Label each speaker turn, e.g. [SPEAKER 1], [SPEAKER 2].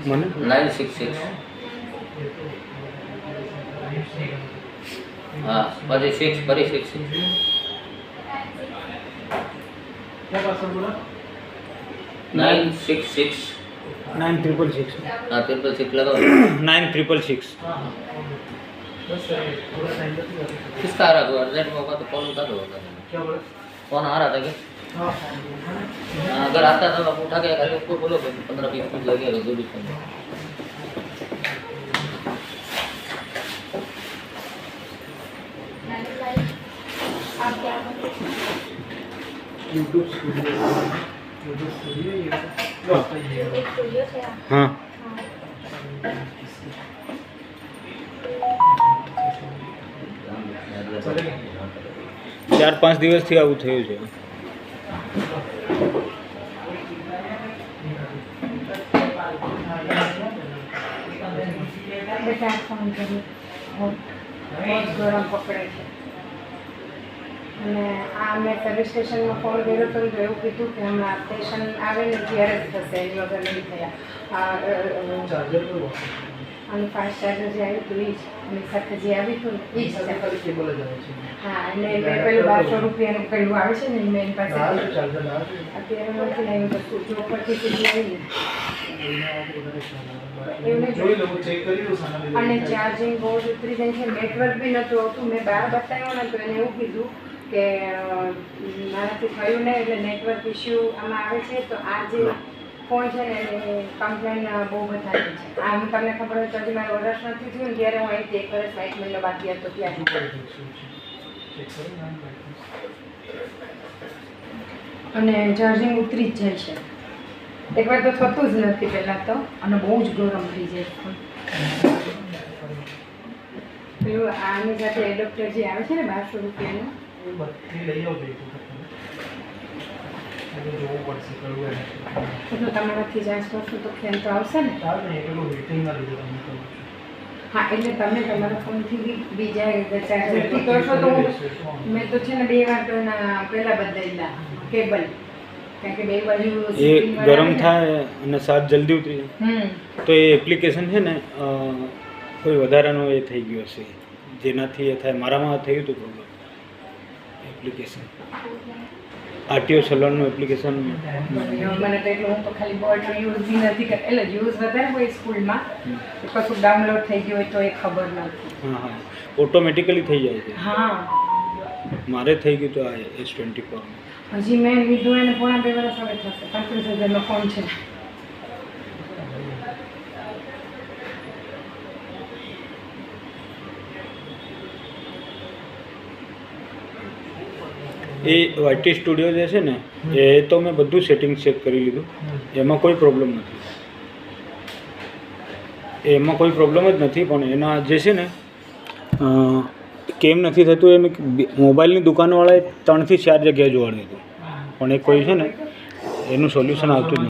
[SPEAKER 1] મને
[SPEAKER 2] 966 हाँ પછી 6 ફરી 6
[SPEAKER 1] क्या पासवर्ड बोला
[SPEAKER 2] 966
[SPEAKER 1] 9666
[SPEAKER 2] हाँ 666 लगाओ
[SPEAKER 1] 9666 बस थोड़ा टाइम लगेगा।
[SPEAKER 2] किसका आ रहा था अर्जेंट में होगा तो कॉल उठा दो
[SPEAKER 1] क्या बोला?
[SPEAKER 2] फोन आ रहा था क्या
[SPEAKER 1] हाँ
[SPEAKER 2] हाँ, अगर आता था तो आप उठा के खाली उसको बोलो 15-20 मिनट लगेगा जो भी फोन
[SPEAKER 1] यूट्यूब स्टूडियो ये
[SPEAKER 3] हाँ चार पांच दिवस थी आવું થયું છે
[SPEAKER 4] ગરમ પકડે છે અને આ મેં સર્વિસ સ્ટેશનમાં ફોન કર્યો તો એવું કીધું કે હમણાં પેશન્ટ આવે ને ત્યારે જ થશે એની વગર નહીં થયા
[SPEAKER 1] चार्जर पर
[SPEAKER 4] અને ફાસ્ટ ચાર્જર જે આવ્યું હતું એ જ એની સાથે જે આવ્યું હતું ને એ જ છે.
[SPEAKER 1] केबल जाए છે
[SPEAKER 4] હા અને મેં પેલું 1200 રૂપિયાનું પેલું આવે છે ને એ મેં એની પાસે
[SPEAKER 1] આ
[SPEAKER 4] લીધું.
[SPEAKER 1] ચાર્જર ના
[SPEAKER 4] અત્યારે નથી લાવ્યું તો જો પરથી સીધી આવી
[SPEAKER 1] જોઈ લો ચેક કરી લો સાના
[SPEAKER 4] અને ચાર્જિંગ બોર્ડ ઉતરી જાય છે નેટવર્ક બી નહોતું આવતું મેં બહાર બતાવ્યું ને તો એને એવું કીધું કે મારાથી થયું નહીં એટલે નેટવર્ક ઇસ્યુ આમાં આવે છે તો આ જે ફોન છે ને એની કમ્પ્લેન બહુ બતાવી છે આમ તમને ખબર હોય તો હજી મારું વર્ષ નથી થયું ને ત્યારે હું અહીંથી 1 વર્ષ 60 મહિનો બાકી હતો ત્યાં અને ચાર્જિંગ ઉતરી જ જાય છે એકવાર તો થતું જ નથી પહેલાં તો અને બહુ જ ગરમ થઈ જાય ફોન પેલું આની સાથે એડોપ્ટર જે આવે છે ને 1200 રૂપિયાનું
[SPEAKER 1] એ બધી લઈ આવજો એક વખત એટલે જોવું પડશે કયું એને
[SPEAKER 4] તો તમારાથી જાંચ કરશો તો ખ્યાલ તો આવશે ને
[SPEAKER 1] ચાલ ને પેલું હીટિંગના લીધે તમને કહું છું
[SPEAKER 4] હા એટલે તમે તમારા ફોનથી બીજા ચાર્જરથી કરશો તો મેં તો છે ને 2 વાર તો એના પહેલાં બદલાયેલા કેબલ કારણ કે 2 બાજુ
[SPEAKER 3] એ ગરમ થાય અને સાત જલ્દી ઉતરી જાય તો એ એપ્લિકેશન છે ને કોઈ વધારાનો એ થઈ ગયો હશે જેનાથી એ થાય મારામાં થયું હતું પ્રોબ્લેમ એપ્લિકેશન આરટીઓ ચલણનું એપ્લિકેશન
[SPEAKER 4] મને તો એટલું હું તો ખાલી બોર્ડનો યુઝ બી નથી કરતી એટલે યુઝ વધારે હોય સ્કૂલમાં કશું ડાઉનલોડ થઈ ગયું હોય તો એ ખબર નથી
[SPEAKER 3] હા હા ઓટોમેટિકલી થઈ જાય છે
[SPEAKER 4] હા
[SPEAKER 3] મારે થઈ ગયું તો આ S24
[SPEAKER 4] હજી મેં લીધું એને પોણા 2 વર્ષ હવે થશે 35,000નો ફોન છે
[SPEAKER 3] એ વાયટી સ્ટુડિયો જે છે ને એ તો મેં બધું સેટિંગ ચેક કરી લીધું એમાં કોઈ પ્રોબ્લેમ નથી એમાં કોઈ પ્રોબ્લેમ જ નથી પણ એના જે છે ને કેમ નથી થતું એમ મોબાઈલની દુકાનવાળાએ 3 થી 4 જગ્યાએ જોવા દીધું પણ એ કોઈ છે ને એનું સોલ્યુશન આવતું જ નથી